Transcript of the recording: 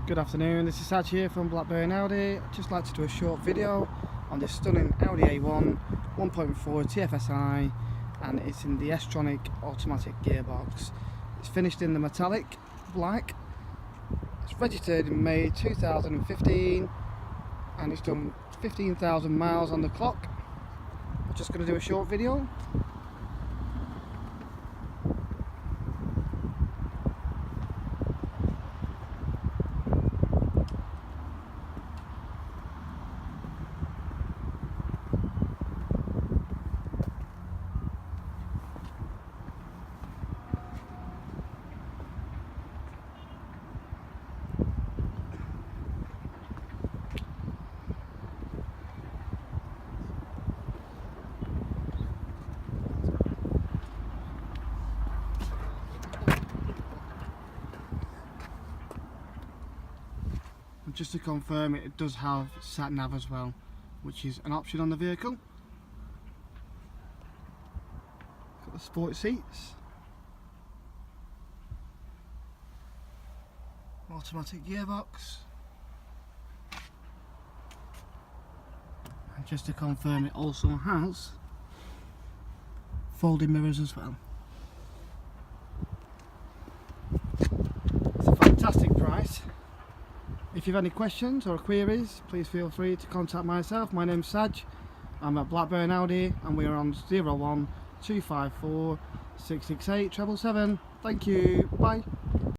Good afternoon, this is Saj here from Blackburn Audi. I'd just like to do a short video on this stunning Audi A1 1.4 TFSI, and it's in the tronic automatic gearbox. It's finished in the metallic black. It's registered in May 2015 and it's done 15,000 miles on the clock. I'm just going to do a short video. Just to confirm, it does have sat nav as well, which is an option on the vehicle. Got the sport seats, automatic gearbox, and just to confirm, it also has folding mirrors as well. It's a fantastic price. If you have any questions or queries, please feel free to contact myself. My name's Saj. I'm at Blackburn Audi and we are on 01 254 668 777. Thank you. Bye.